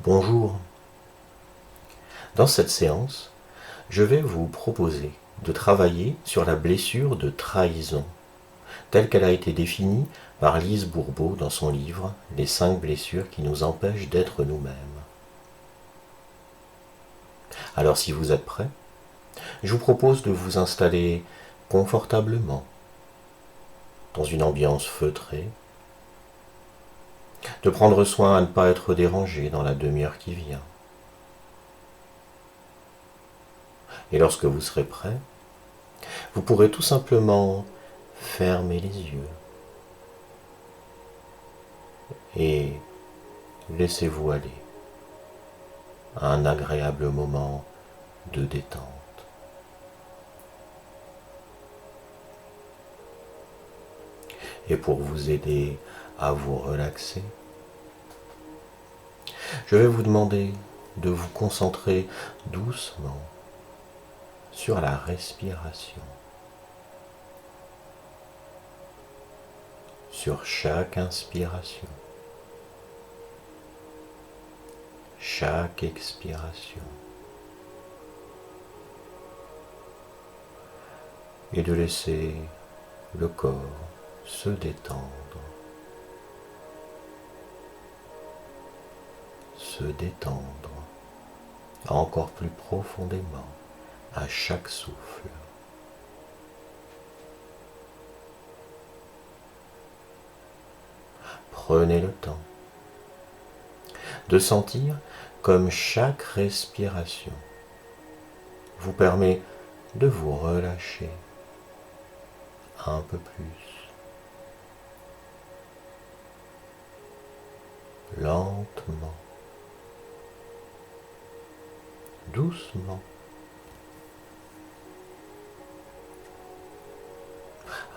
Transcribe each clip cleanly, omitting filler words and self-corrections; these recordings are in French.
Bonjour. Dans cette séance, je vais vous proposer de travailler sur la blessure de trahison, telle qu'elle a été définie par Lise Bourbeau dans son livre « Les 5 blessures qui nous empêchent d'être nous-mêmes ». Alors si vous êtes prêts, je vous propose de vous installer confortablement dans une ambiance feutrée, de prendre soin à ne pas être dérangé dans la demi-heure qui vient. Et lorsque vous serez prêt, vous pourrez tout simplement fermer les yeux et laissez-vous aller à un agréable moment de détente. Et pour vous aider à vous relaxer, je vais vous demander de vous concentrer doucement sur la respiration, sur chaque inspiration, chaque expiration, et de laisser le corps se détendre, encore plus profondément à chaque souffle. Prenez le temps de sentir comme chaque respiration vous permet de vous relâcher un peu plus, lentement, doucement.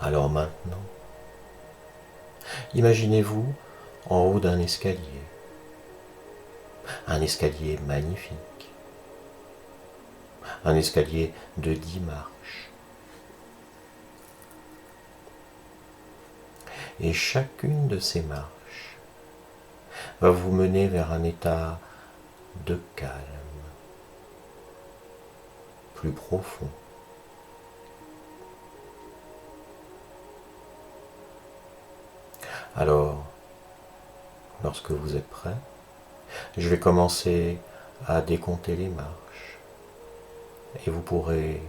Alors maintenant, imaginez-vous en haut d'un escalier, un escalier magnifique, un escalier de 10 marches. Et chacune de ces marches va vous mener vers un état de calme, plus profond. Alors, lorsque vous êtes prêt, je vais commencer à décompter les marches et vous pourrez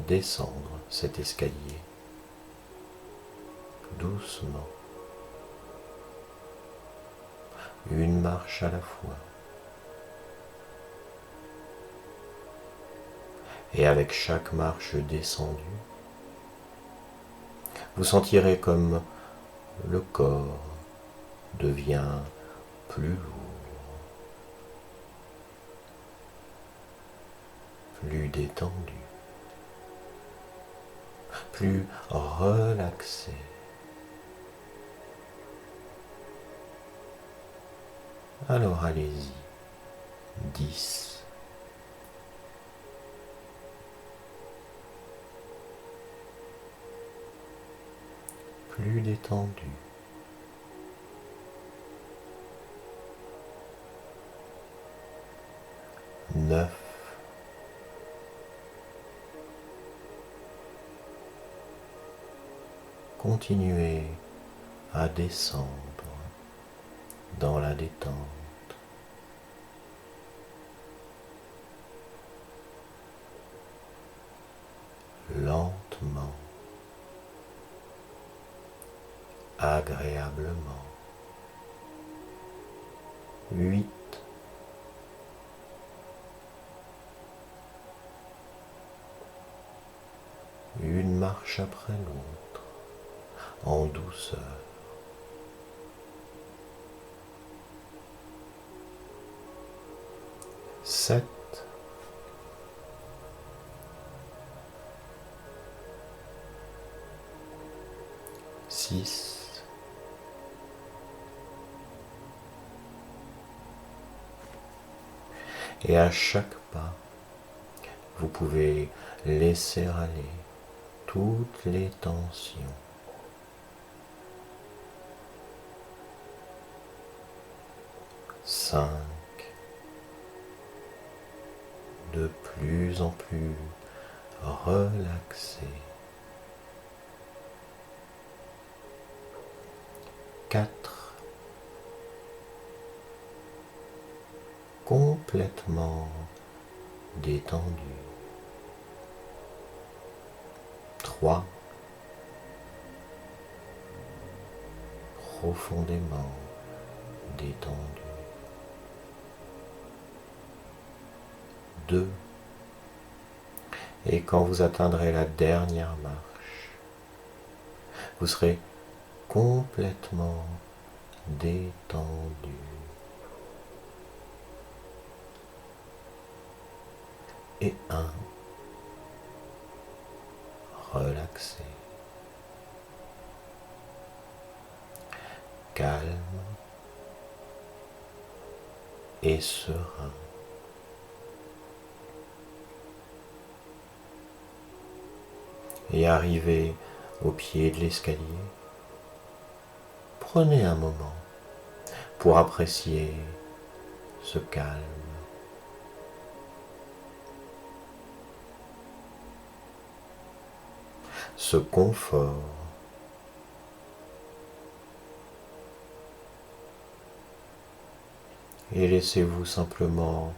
descendre cet escalier doucement, une marche à la fois. Et avec chaque marche descendue, vous sentirez comme le corps devient plus lourd, plus détendu, plus relaxé. Alors allez-y, 10. Plus détendu. 9. Continuez à descendre dans la détente. 8. Lentement, agréablement. 8. Une marche après l'autre, en douceur. 7. 6. Et à chaque pas, Vous pouvez laisser aller toutes les tensions. Cinq, de plus en plus relaxé. 4, complètement détendu. 3, profondément détendu. 2, et quand vous atteindrez la dernière marche, vous serez complètement détendu. Et 1, relaxé, calme et serein. Et arrivé au pied de l'escalier, prenez un moment pour apprécier ce calme. Ce confort. Et laissez-vous simplement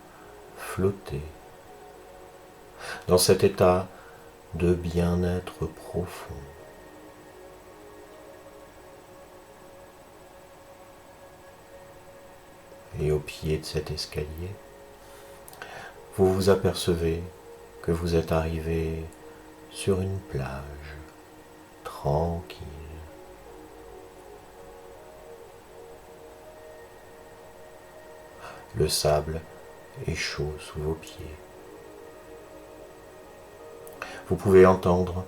flotter dans cet état de bien-être profond. Et au pied de cet escalier, vous vous apercevez que vous êtes arrivé sur une plage tranquille. Le sable est chaud sous vos pieds. Vous pouvez entendre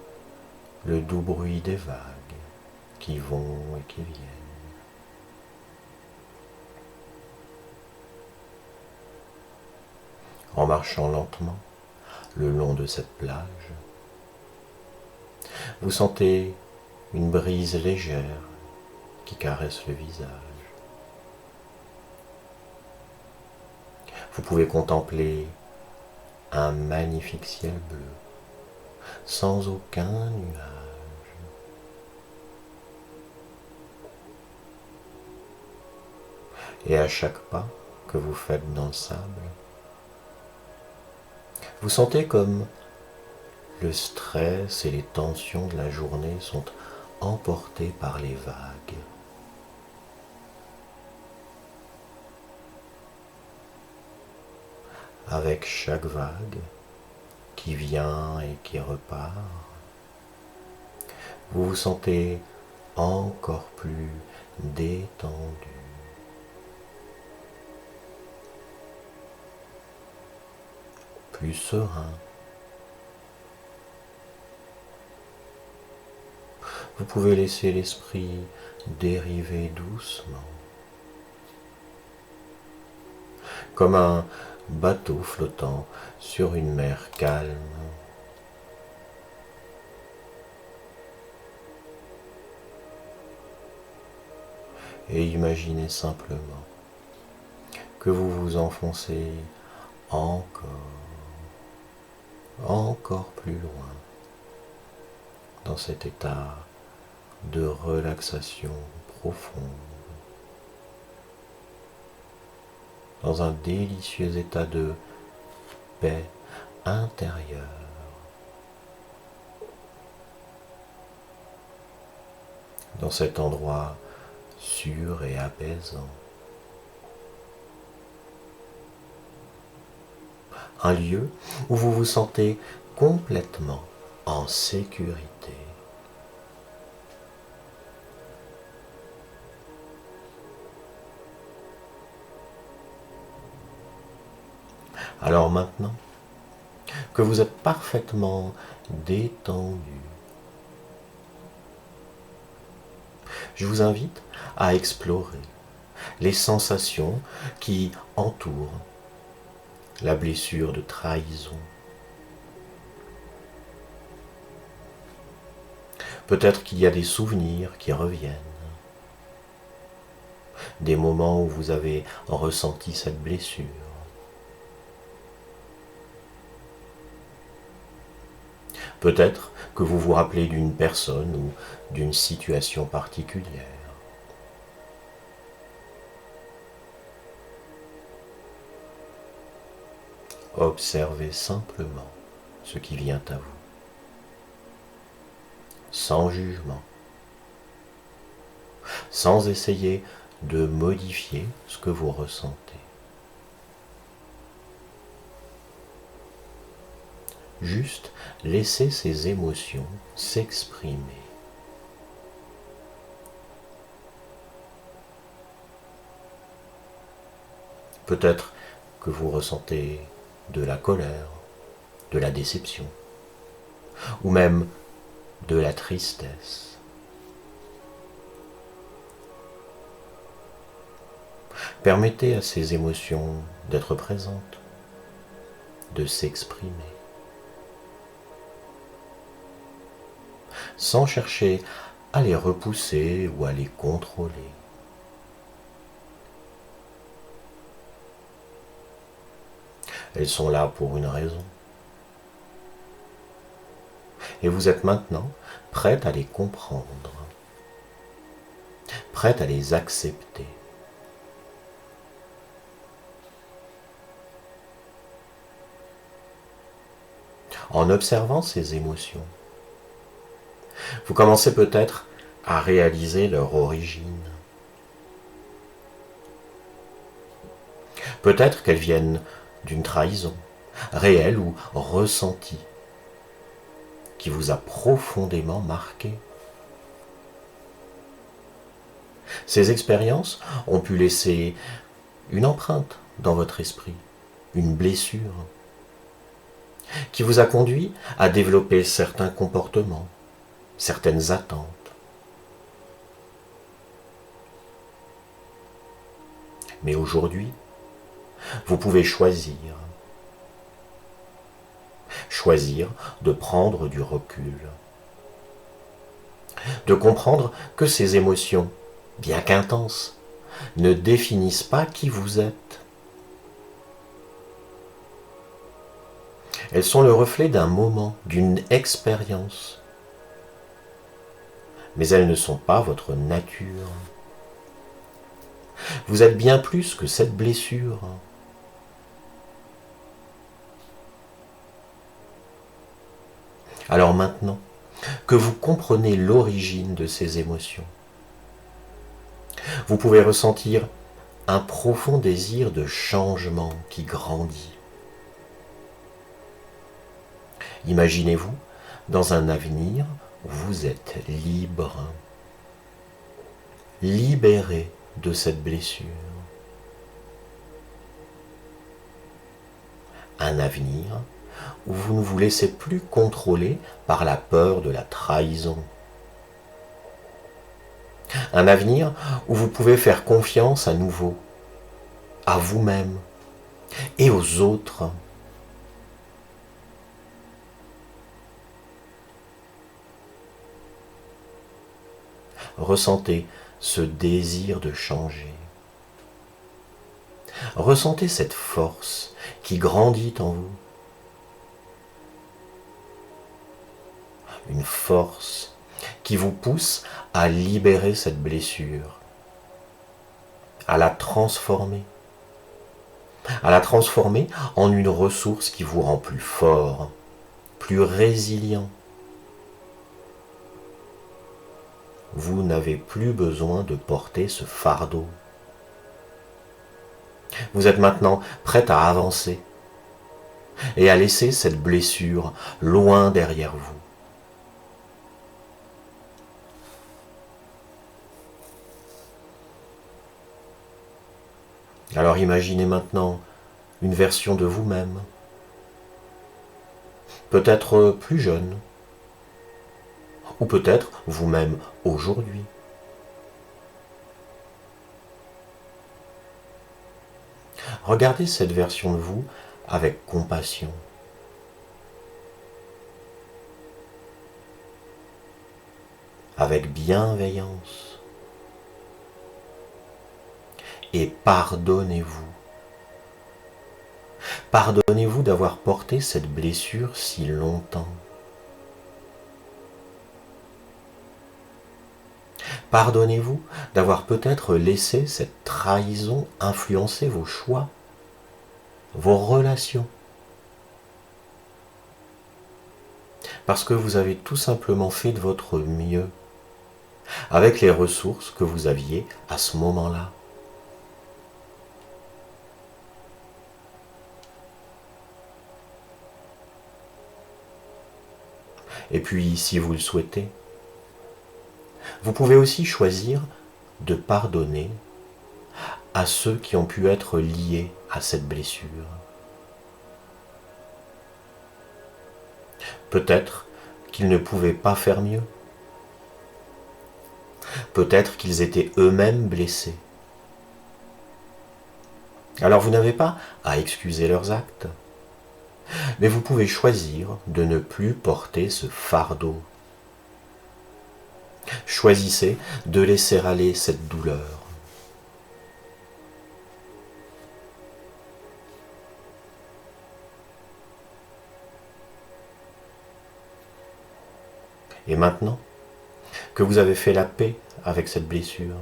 le doux bruit des vagues qui vont et qui viennent. En marchant lentement le long de cette plage, vous sentez une brise légère qui caresse le visage. Vous pouvez contempler un magnifique ciel bleu, sans aucun nuage. Et à chaque pas que vous faites dans le sable, vous sentez comme le stress et les tensions de la journée sont emportés par les vagues. Avec chaque vague qui vient et qui repart, vous vous sentez encore plus détendu. Plus serein. Vous pouvez laisser l'esprit dériver doucement, comme un bateau flottant sur une mer calme. Et imaginez simplement que vous vous enfoncez encore plus loin dans cet état de relaxation profonde, dans un délicieux état de paix intérieure. Dans cet endroit sûr et apaisant. Un lieu où vous vous sentez complètement en sécurité. Alors maintenant que vous êtes parfaitement détendu, je vous invite à explorer les sensations qui entourent la blessure de trahison Peut-être qu'il y a des souvenirs qui reviennent, des moments où vous avez ressenti cette blessure. Peut-être que vous vous rappelez d'une personne ou d'une situation particulière. Observez simplement ce qui vient à vous, sans jugement, sans essayer de modifier ce que vous ressentez. Juste laissez ces émotions s'exprimer. Peut-être que vous ressentez de la colère, de la déception, ou même de la tristesse. Permettez à ces émotions d'être présentes, de s'exprimer, sans chercher à les repousser ou à les contrôler. Elles sont là pour une raison. Et vous êtes maintenant prête à les comprendre, prête à les accepter. En observant ces émotions, vous commencez peut-être à réaliser leur origine. Peut-être qu'elles viennent d'une trahison, réelle ou ressentie, qui vous a profondément marqué. Ces expériences ont pu laisser une empreinte dans votre esprit, une blessure, qui vous a conduit à développer certains comportements, certaines attentes. Mais aujourd'hui, vous pouvez choisir de prendre du recul, de comprendre que ces émotions, bien qu'intenses, ne définissent pas qui vous êtes. Elles sont le reflet d'un moment, d'une expérience, mais elles ne sont pas votre nature. Vous êtes bien plus que cette blessure. Alors maintenant que vous comprenez l'origine de ces émotions, vous pouvez ressentir un profond désir de changement qui grandit. Imaginez-vous dans un avenir où vous êtes libre, libéré de cette blessure. Un avenir où vous ne vous laissez plus contrôler par la peur de la trahison. Un avenir où vous pouvez faire confiance à nouveau, à vous-même et aux autres. Ressentez ce désir de changer. Ressentez cette force qui grandit en vous. Une force qui vous pousse à libérer cette blessure, à la transformer en une ressource qui vous rend plus fort, plus résilient. Vous n'avez plus besoin de porter ce fardeau. Vous êtes maintenant prête à avancer et à laisser cette blessure loin derrière vous. Alors imaginez maintenant une version de vous-même, peut-être plus jeune, ou peut-être vous-même aujourd'hui. Regardez cette version de vous avec compassion. avec bienveillance et pardonnez-vous. Pardonnez-vous d'avoir porté cette blessure si longtemps. Pardonnez-vous d'avoir peut-être laissé cette trahison influencer vos choix, vos relations. Parce que vous avez tout simplement fait de votre mieux avec les ressources que vous aviez à ce moment-là. Et puis, si vous le souhaitez, vous pouvez aussi choisir de pardonner à ceux qui ont pu être liés à cette blessure. Peut-être qu'ils ne pouvaient pas faire mieux. Peut-être qu'ils étaient eux-mêmes blessés. Alors vous n'avez pas à excuser leurs actes, mais vous pouvez choisir de ne plus porter ce fardeau. Choisissez de laisser aller cette douleur. Et maintenant que vous avez fait la paix avec cette blessure,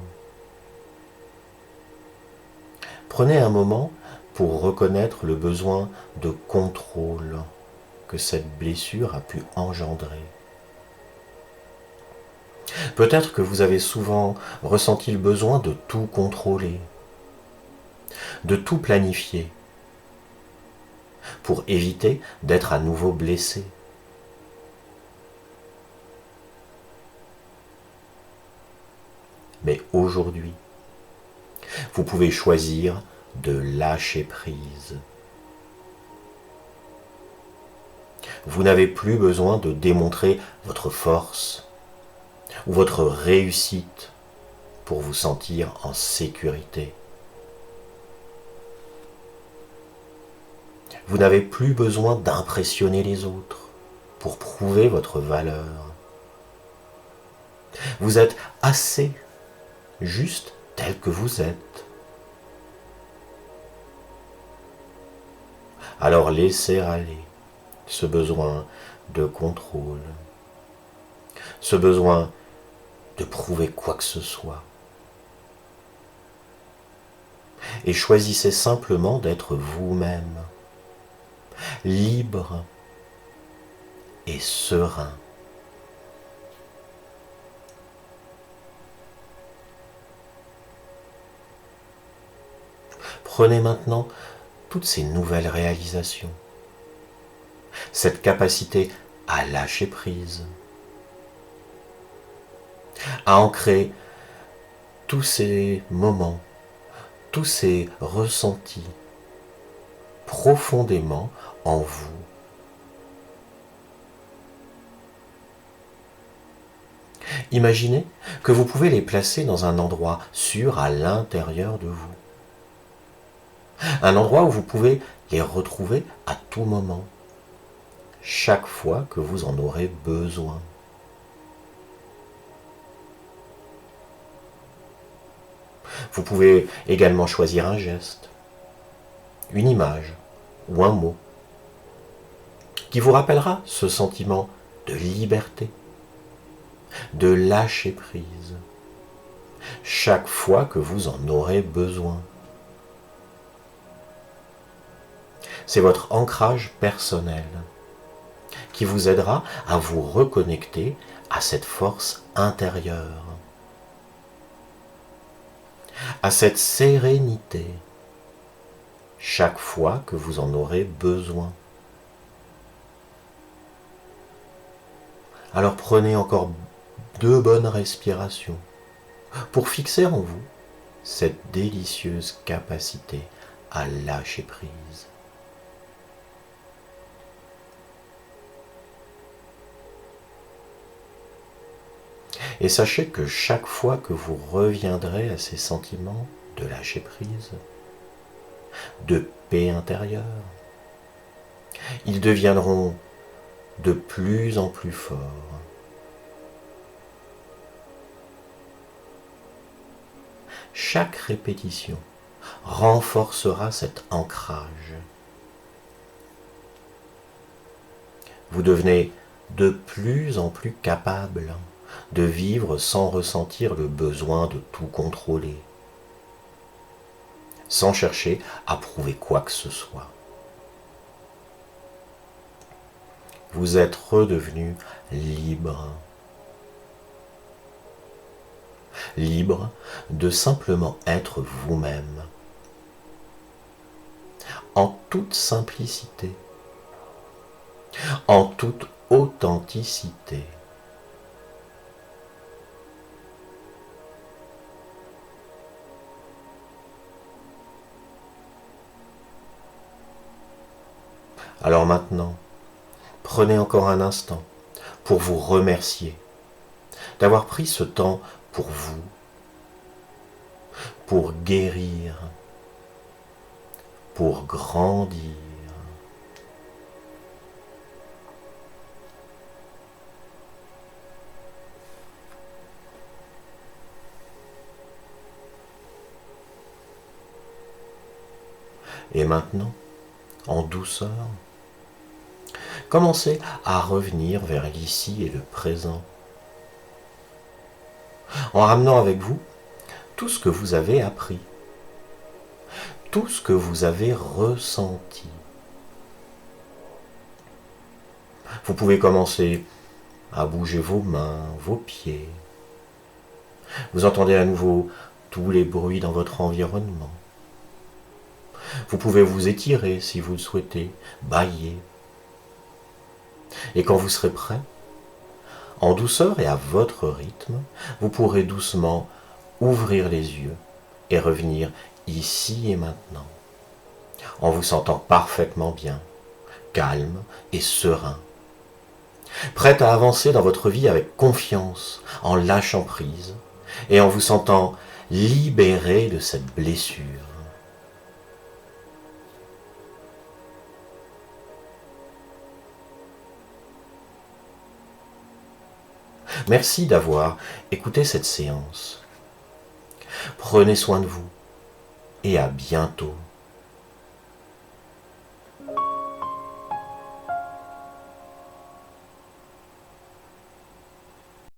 prenez un moment pour reconnaître le besoin de contrôle que cette blessure a pu engendrer. Peut-être que vous avez souvent ressenti le besoin de tout contrôler, de tout planifier, pour éviter d'être à nouveau blessé. Mais aujourd'hui, vous pouvez choisir de lâcher prise. Vous n'avez plus besoin de démontrer votre force ou votre réussite pour vous sentir en sécurité. Vous n'avez plus besoin d'impressionner les autres pour prouver votre valeur. Vous êtes assez juste tel que vous êtes. Alors laissez aller ce besoin de contrôle, ce besoin de prouver quoi que ce soit. Et choisissez simplement d'être vous-même, libre et serein. Prenez maintenant toutes ces nouvelles réalisations, cette capacité à lâcher prise, à ancrer tous ces moments, tous ces ressentis profondément en vous. Imaginez que vous pouvez les placer dans un endroit sûr à l'intérieur de vous. Un endroit où vous pouvez les retrouver à tout moment, chaque fois que vous en aurez besoin. Vous pouvez également choisir un geste, une image ou un mot qui vous rappellera ce sentiment de liberté, de lâcher prise, chaque fois que vous en aurez besoin. C'est votre ancrage personnel qui vous aidera à vous reconnecter à cette force intérieure, à cette sérénité, chaque fois que vous en aurez besoin. Alors prenez encore 2 bonnes respirations pour fixer en vous cette délicieuse capacité à lâcher prise. Et sachez que chaque fois que vous reviendrez à ces sentiments de lâcher prise, de paix intérieure, ils deviendront de plus en plus forts. chaque répétition renforcera cet ancrage. Vous devenez de plus en plus capable de vivre sans ressentir le besoin de tout contrôler, sans chercher à prouver quoi que ce soit. Vous êtes redevenu libre. Libre de simplement être vous-même, en toute simplicité, en toute authenticité. Alors maintenant, prenez encore un instant pour vous remercier d'avoir pris ce temps pour vous, pour guérir, pour grandir. Et maintenant, en douceur, commencez à revenir vers l'ici et le présent, en ramenant avec vous tout ce que vous avez appris, tout ce que vous avez ressenti. Vous pouvez commencer à bouger vos mains, vos pieds. Vous entendez à nouveau tous les bruits dans votre environnement. Vous pouvez vous étirer si vous le souhaitez, bâiller. Et quand vous serez prêt, en douceur et à votre rythme, vous pourrez doucement ouvrir les yeux et revenir ici et maintenant, en vous sentant parfaitement bien, calme et serein, prête à avancer dans votre vie avec confiance, en lâchant prise et en vous sentant libéré de cette blessure. Merci d'avoir écouté cette séance. Prenez soin de vous et à bientôt.